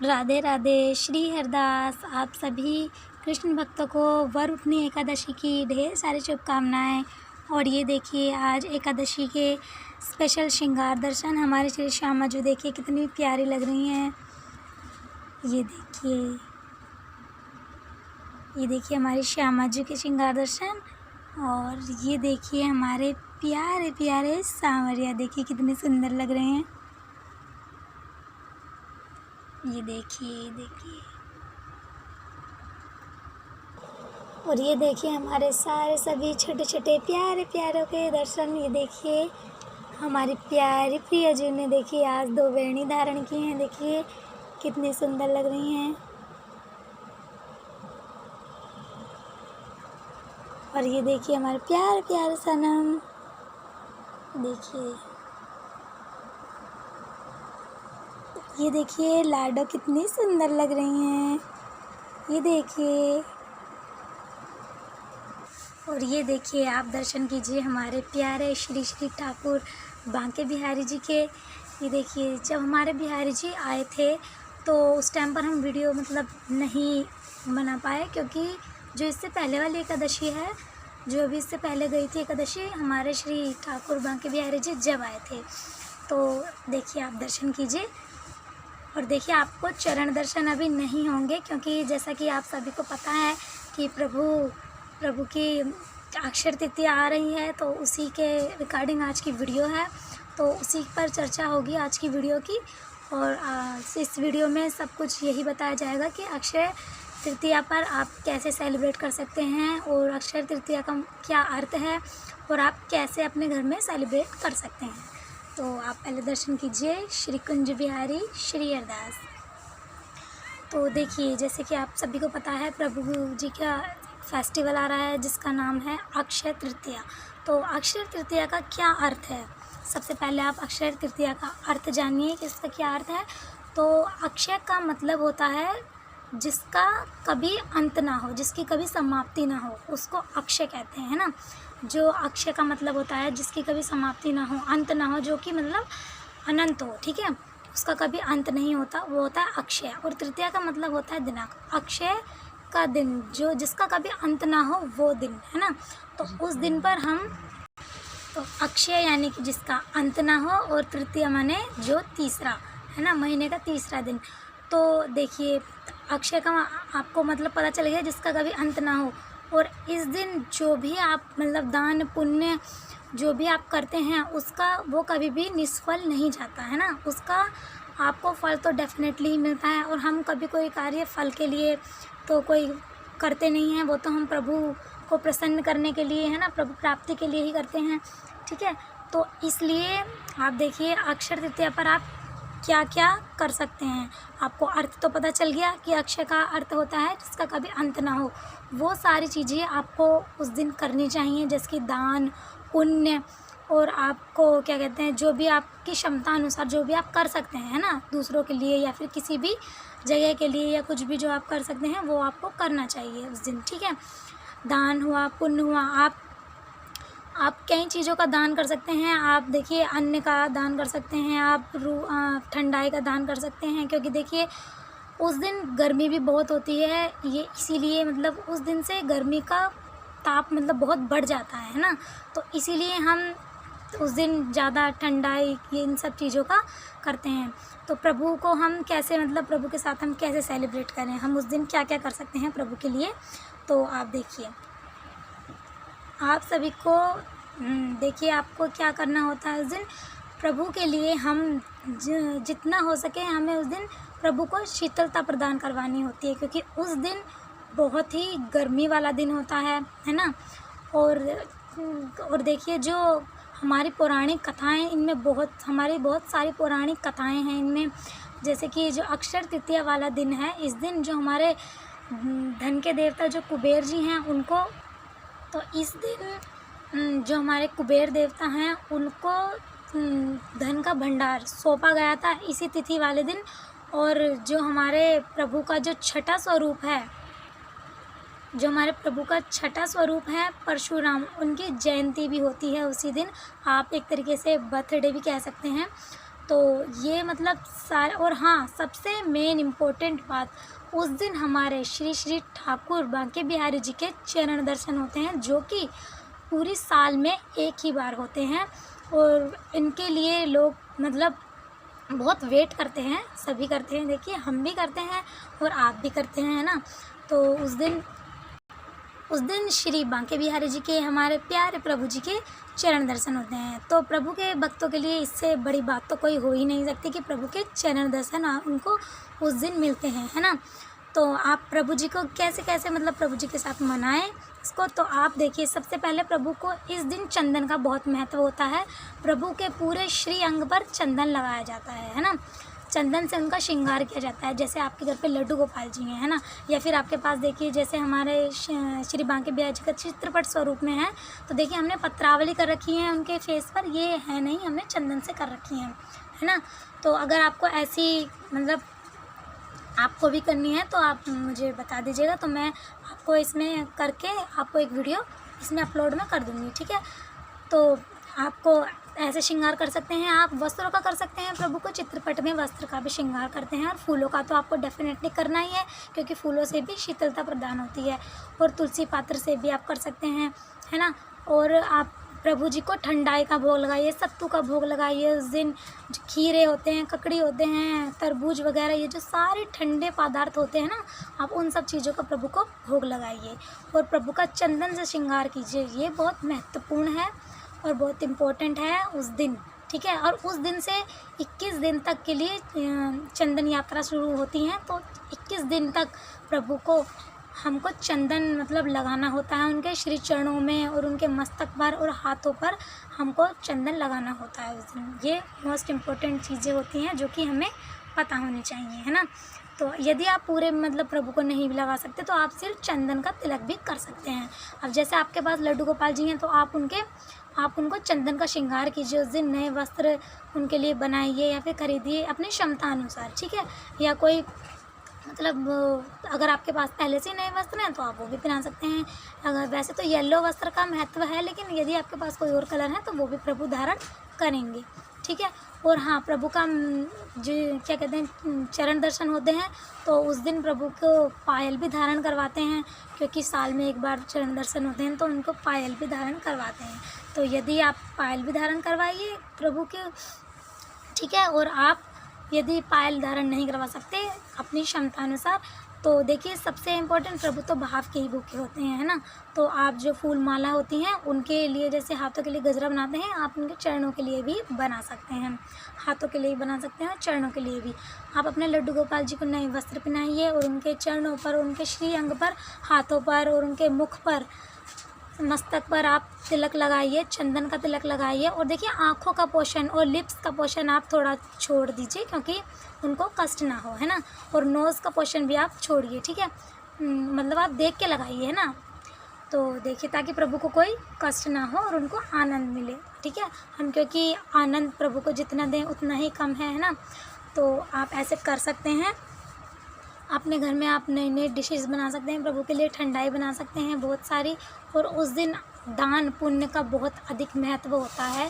राधे राधे। श्री हरदास आप सभी कृष्ण भक्तों को वरुणनी एकादशी की ढेर सारी शुभकामनाएं। और ये देखिए आज एकादशी के स्पेशल श्रृंगार दर्शन हमारे श्री श्यामा जी देखिए कितनी प्यारी लग रही हैं। ये देखिए हमारी श्यामा जी के श्रृंगार दर्शन। और ये देखिए हमारे प्यारे प्यारे सांवरिया देखिए कितने सुंदर लग रहे हैं। ये देखिए और ये देखिए हमारे सारे सभी छोटे छोटे प्यारे प्यारों के दर्शन। ये देखिए हमारी प्यारी प्रिया जी ने देखिए आज 2 वेणी धारण की हैं। देखिए कितनी सुंदर लग रही हैं। और ये देखिए हमारे प्यारे प्यारे सनम ये देखिए लाडो कितनी सुंदर लग रही हैं। ये देखिए और ये देखिए आप दर्शन कीजिए हमारे प्यारे श्री श्री ठाकुर बांके बिहारी जी के। ये देखिए जब हमारे बिहारी जी आए थे तो उस टाइम पर हम वीडियो नहीं बना पाए, क्योंकि जो इससे पहले वाली एकादशी है, जो अभी इससे पहले गई थी एकादशी, हमारे श्री ठाकुर बांके बिहारी जी जब आए थे। तो देखिए आप दर्शन कीजिए। और देखिए आपको चरण दर्शन अभी नहीं होंगे, क्योंकि जैसा कि आप सभी को पता है कि प्रभु की अक्षय तृतीया आ रही है, तो उसी के रिगार्डिंग आज की वीडियो है। तो उसी पर चर्चा होगी आज की वीडियो की। और इस वीडियो में सब कुछ यही बताया जाएगा कि अक्षय तृतीया पर आप कैसे सेलिब्रेट कर सकते हैं और अक्षय तृतीया का क्या अर्थ है और आप कैसे अपने घर में सेलिब्रेट कर सकते हैं। तो आप पहले दर्शन कीजिए श्री कुंज बिहारी श्री हरदास। तो देखिए जैसे कि आप सभी को पता है प्रभु जी का फेस्टिवल आ रहा है जिसका नाम है अक्षय तृतीया। तो अक्षय तृतीया का क्या अर्थ है, सबसे पहले आप अक्षय तृतीया का अर्थ जानिए कि इसका क्या अर्थ है। तो अक्षय का मतलब होता है जिसका कभी अंत ना हो, जिसकी कभी समाप्ति ना हो, उसको अक्षय कहते हैं, है ना। जो अक्षय का मतलब होता है जिसकी कभी समाप्ति ना हो, अंत ना हो, जो कि मतलब अनंत हो, ठीक है, उसका कभी अंत नहीं होता, वो होता है अक्षय। और तृतीया का मतलब होता है दिनांक, अक्षय का दिन, जो जिसका कभी अंत ना हो वो दिन, है ना। तो उस दिन पर तो अक्षय यानी कि जिसका अंत ना हो, और तृतीया माने जो तीसरा, है ना, महीने का तीसरा दिन। तो देखिए अक्षय का आपको मतलब पता चल गया जिसका कभी अंत ना हो। और इस दिन जो भी आप दान पुण्य जो भी आप करते हैं उसका वो कभी भी निष्फल नहीं जाता, है ना। उसका आपको फल तो डेफिनेटली ही मिलता है। और हम कभी कोई कार्य फल के लिए तो कोई करते नहीं हैं, वो तो हम प्रभु को प्रसन्न करने के लिए, है ना, प्रभु प्राप्ति के लिए ही करते हैं, ठीक है। तो इसलिए आप देखिए अक्षय तृतीया पर आप क्या क्या कर सकते हैं। आपको अर्थ तो पता चल गया कि अक्षय का अर्थ होता है जिसका कभी अंत ना हो। वो सारी चीज़ें आपको उस दिन करनी चाहिए, जैसे कि दान पुण्य, और आपको क्या कहते हैं, जो भी आपकी क्षमता अनुसार जो भी आप कर सकते हैं, है ना, दूसरों के लिए या फिर किसी भी जगह के लिए या कुछ भी जो आप कर सकते हैं वो आपको करना चाहिए उस दिन, ठीक है। दान हुआ, पुण्य हुआ, आप कई चीज़ों का दान कर सकते हैं। आप देखिए अन्न का दान कर सकते हैं, आप ठंडाई का दान कर सकते हैं, क्योंकि देखिए उस दिन गर्मी भी बहुत होती है, ये इसीलिए उस दिन से गर्मी का ताप बहुत बढ़ जाता है ना। तो इसीलिए हम उस दिन ज़्यादा ठंडाई ये इन सब चीज़ों का करते हैं। तो प्रभु को हम कैसे प्रभु के साथ हम कैसे सेलिब्रेट करें, हम उस दिन क्या क्या कर सकते हैं प्रभु के लिए। तो आप देखिए आप सभी को देखिए आपको क्या करना होता है उस दिन प्रभु के लिए। हम जितना हो सके हमें उस दिन प्रभु को शीतलता प्रदान करवानी होती है, क्योंकि उस दिन बहुत ही गर्मी वाला दिन होता है ना। और देखिए जो हमारी पौराणिक कथाएं, इनमें हमारी बहुत सारी पौराणिक कथाएं हैं इनमें, जैसे कि जो अक्षय तृतीया वाला दिन है, इस दिन जो हमारे धन के देवता जो कुबेर जी हैं उनको, तो इस दिन जो हमारे कुबेर देवता हैं उनको धन का भंडार सौंपा गया था इसी तिथि वाले दिन। और जो हमारे प्रभु का जो छठा स्वरूप है, जो हमारे प्रभु का छठा स्वरूप है परशुराम, उनकी जयंती भी होती है उसी दिन। आप एक तरीके से बर्थडे भी कह सकते हैं। तो ये मतलब सारे, और हाँ सबसे मेन इम्पोर्टेंट बात, उस दिन हमारे श्री श्री ठाकुर बांके बिहारी जी के चरण दर्शन होते हैं, जो कि पूरी साल में एक ही बार होते हैं। और इनके लिए लोग मतलब बहुत वेट करते हैं, सभी करते हैं, देखिए हम भी करते हैं और आप भी करते हैं, है ना। तो उस दिन श्री बांके बिहारी जी के, हमारे प्यारे प्रभु जी के चरण दर्शन होते हैं। तो प्रभु के भक्तों के लिए इससे बड़ी बात तो कोई हो ही नहीं सकती कि प्रभु के चरण दर्शन उनको उस दिन मिलते हैं, है ना। तो आप प्रभु जी को कैसे कैसे मतलब प्रभु जी के साथ मनाएं इसको, तो आप देखिए, सबसे पहले प्रभु को इस दिन चंदन का बहुत महत्व होता है। प्रभु के पूरे श्री अंग पर चंदन लगाया जाता है ना। चंदन से उनका श्रृंगार किया जाता है। जैसे आपके घर पे लड्डू गोपाल जी हैं, है ना, या फिर आपके पास देखिए जैसे हमारे श्री बांके बिहारी जी का चित्रपट स्वरूप में है, तो देखिए हमने पत्रावली कर रखी है उनके फेस पर, ये है नहीं, हमने चंदन से कर रखी है ना। तो अगर आपको ऐसी मतलब आपको भी करनी है तो आप मुझे बता दीजिएगा, तो मैं आपको इसमें करके आपको एक वीडियो इसमें अपलोड में कर दूँगी, ठीक है। तो आपको ऐसे श्रृंगार कर सकते हैं, आप वस्त्रों का कर सकते हैं, प्रभु को चित्रपट में वस्त्र का भी श्रृंगार करते हैं, और फूलों का तो आपको डेफिनेटली करना ही है, क्योंकि फूलों से भी शीतलता प्रदान होती है। और तुलसी पात्र से भी आप कर सकते हैं, है ना। और आप प्रभु जी को ठंडाई का भोग लगाइए, सत्तू का भोग लगाइए। उस दिन जो खीरे होते हैं, ककड़ी होते हैं, तरबूज वगैरह, ये जो सारे ठंडे पदार्थ होते हैं ना, आप उन सब चीज़ों का प्रभु को भोग लगाइए। और प्रभु का चंदन से श्रृंगार कीजिए, ये बहुत महत्वपूर्ण है और बहुत इम्पोर्टेंट है उस दिन, ठीक है। और उस दिन से 21 दिन तक के लिए चंदन यात्रा शुरू होती है। तो 21 दिन तक प्रभु को हमको चंदन मतलब लगाना होता है, उनके श्री चरणों में और उनके मस्तक पर और हाथों पर हमको चंदन लगाना होता है उस दिन। ये मोस्ट इम्पोर्टेंट चीज़ें होती हैं जो कि हमें पता होनी चाहिए, है ना। तो यदि आप पूरे मतलब प्रभु को नहीं भी लगा सकते तो आप सिर्फ चंदन का तिलक भी कर सकते हैं। अब जैसे आपके पास लड्डू गोपाल जी हैं तो आप उनको चंदन का श्रृंगार कीजिए। उस दिन नए वस्त्र उनके लिए बनाइए या फिर खरीदिए अपनी क्षमता अनुसार, ठीक है। या कोई मतलब अगर आपके पास पहले से ही नए वस्त्र हैं तो आप वो भी पहना सकते हैं। अगर वैसे तो येलो वस्त्र का महत्व है, लेकिन यदि आपके पास कोई और कलर है तो वो भी प्रभु धारण करेंगे, ठीक है। और हाँ, प्रभु का जो क्या कहते हैं चरण दर्शन होते हैं, तो उस दिन प्रभु को पायल भी धारण करवाते हैं, क्योंकि साल में एक बार चरण दर्शन होते हैं तो उनको पायल भी धारण करवाते हैं। तो यदि आप पायल भी धारण करवाइए प्रभु के, ठीक है। और आप यदि पायल धारण नहीं करवा सकते अपनी क्षमता अनुसार, तो देखिए सबसे इम्पोर्टेंट, प्रभु तो भाव के ही भूखे होते हैं, है ना। तो आप जो फूल माला होती हैं उनके लिए, जैसे हाथों के लिए गजरा बनाते हैं, आप उनके चरणों के लिए भी बना सकते हैं, हाथों के लिए भी बना सकते हैं और चरणों के लिए भी। आप अपने लड्डू गोपाल जी को नए वस्त्र पहनाइए और उनके चरणों पर, उनके श्री अंग पर, हाथों पर और उनके मुख पर, मस्तक पर आप तिलक लगाइए, चंदन का तिलक लगाइए। और देखिए आँखों का पोषण और लिप्स का पोषण आप थोड़ा छोड़ दीजिए, क्योंकि उनको कष्ट ना हो, है ना। और नोज़ का पोषण भी आप छोड़िए, ठीक है। मतलब आप देख के लगाइए, है ना। तो देखिए ताकि प्रभु को कोई कष्ट ना हो और उनको आनंद मिले, ठीक है। हम क्योंकि आनंद प्रभु को जितना दें उतना ही कम है ना। तो आप ऐसे कर सकते हैं। अपने घर में आप नई नई डिशेस बना सकते हैं, प्रभु के लिए ठंडाई बना सकते हैं बहुत सारी। और उस दिन दान पुण्य का बहुत अधिक महत्व होता है।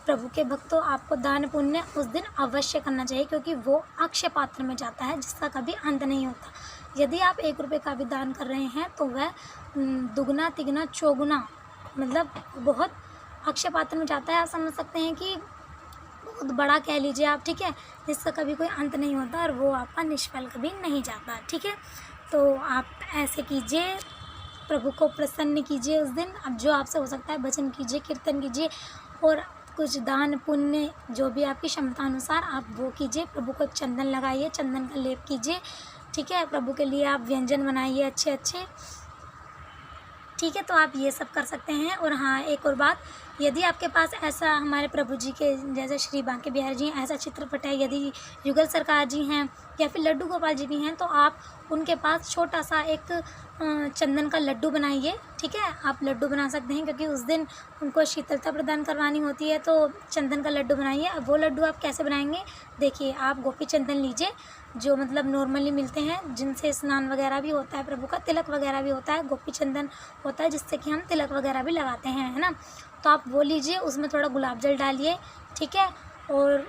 प्रभु के भक्तों, आपको दान पुण्य उस दिन अवश्य करना चाहिए, क्योंकि वो अक्षय पात्र में जाता है जिसका कभी अंत नहीं होता। यदि आप 1 रुपये का भी दान कर रहे हैं तो वह दुगना तिगना चौगुना मतलब बहुत अक्षय पात्र में जाता है। आप समझ सकते हैं कि बहुत बड़ा कह लीजिए आप, ठीक है, जिसका कभी कोई अंत नहीं होता और वो आपका निष्फल कभी नहीं जाता, ठीक है। तो आप ऐसे कीजिए, प्रभु को प्रसन्न कीजिए उस दिन। अब जो आपसे हो सकता है भजन कीजिए, कीर्तन कीजिए और कुछ दान पुण्य जो भी आपकी क्षमता अनुसार आप वो कीजिए। प्रभु को चंदन लगाइए, चंदन का लेप कीजिए, ठीक है। प्रभु के लिए आप व्यंजन बनाइए अच्छे अच्छे, ठीक है। तो आप ये सब कर सकते हैं। और हाँ, एक और बात, यदि आपके पास ऐसा हमारे प्रभु जी के जैसे श्री बांके बिहारी जी ऐसा चित्रपट है, यदि युगल सरकार जी हैं या फिर लड्डू गोपाल जी भी हैं, तो आप उनके पास छोटा सा एक चंदन का लड्डू बनाइए, ठीक है। आप लड्डू बना सकते हैं, क्योंकि उस दिन उनको शीतलता प्रदान करवानी होती है। तो चंदन का लड्डू बनाइए। अब वो लड्डू आप कैसे बनाएंगे, देखिए आप गोपी चंदन लीजिए, जो मतलब नॉर्मली मिलते हैं, जिनसे स्नान वगैरह भी होता है, प्रभु का तिलक वगैरह भी होता है। गोपी चंदन होता है जिससे कि हम तिलक वगैरह भी लगाते हैं, है ना। तो आप वो लीजिए, उसमें थोड़ा गुलाब जल डालिए, ठीक है। और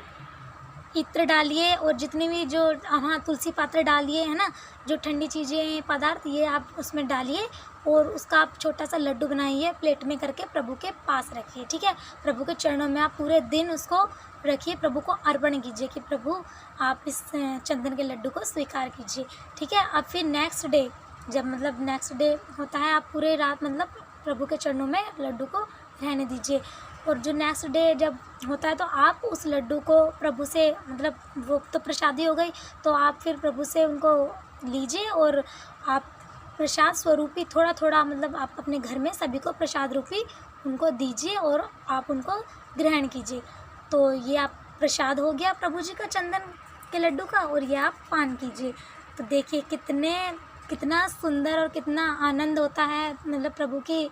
इत्र डालिए और जितनी भी जो हाँ तुलसी पत्र डालिए, है ना, जो ठंडी चीज़ें पदार्थ ये आप उसमें डालिए और उसका आप छोटा सा लड्डू बनाइए, प्लेट में करके प्रभु के पास रखिए, ठीक है। प्रभु के चरणों में आप पूरे दिन उसको रखिए, प्रभु को अर्पण कीजिए कि प्रभु आप इस चंदन के लड्डू को स्वीकार कीजिए, ठीक है। अब फिर नेक्स्ट डे, जब मतलब नेक्स्ट डे होता है, आप पूरे रात मतलब प्रभु के चरणों में लड्डू को रहने दीजिए। और जो नेक्स्ट डे जब होता है तो आप उस लड्डू को प्रभु से, मतलब वो तो प्रसादी हो गई, तो आप फिर प्रभु से उनको लीजिए और आप प्रसाद स्वरूपी थोड़ा थोड़ा मतलब आप अपने घर में सभी को प्रसाद रूपी उनको दीजिए और आप उनको ग्रहण कीजिए। तो ये आप प्रसाद हो गया प्रभु जी का चंदन के लड्डू का, और ये आप पान कीजिए। तो देखिए कितना सुंदर और कितना आनंद होता है मतलब प्रभु की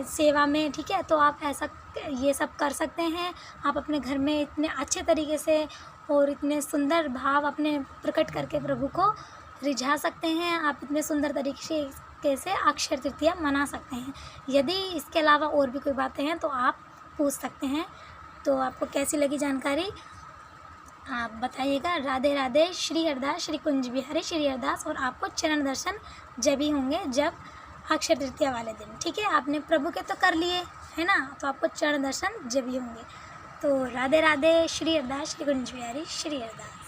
सेवा में, ठीक है। तो आप ऐसा ये सब कर सकते हैं। आप अपने घर में इतने अच्छे तरीके से और इतने सुंदर भाव अपने प्रकट करके प्रभु को रिझा सकते हैं। आप इतने सुंदर तरीके से अक्षय तृतीया मना सकते हैं। यदि इसके अलावा और भी कोई बातें हैं तो आप पूछ सकते हैं। तो आपको कैसी लगी जानकारी आप बताइएगा। राधे राधे। श्री हरदास, श्री कुंज बिहारी श्री हरदास। और आपको चरण दर्शन जब ही होंगे जब अक्षय तृतीया वाले दिन, ठीक है। आपने प्रभु के तो कर लिए है ना, तो आपको चरण दर्शन जब ही होंगे। तो राधे राधे। श्री हरदास, श्री कुंज बिहारी श्री हरदास।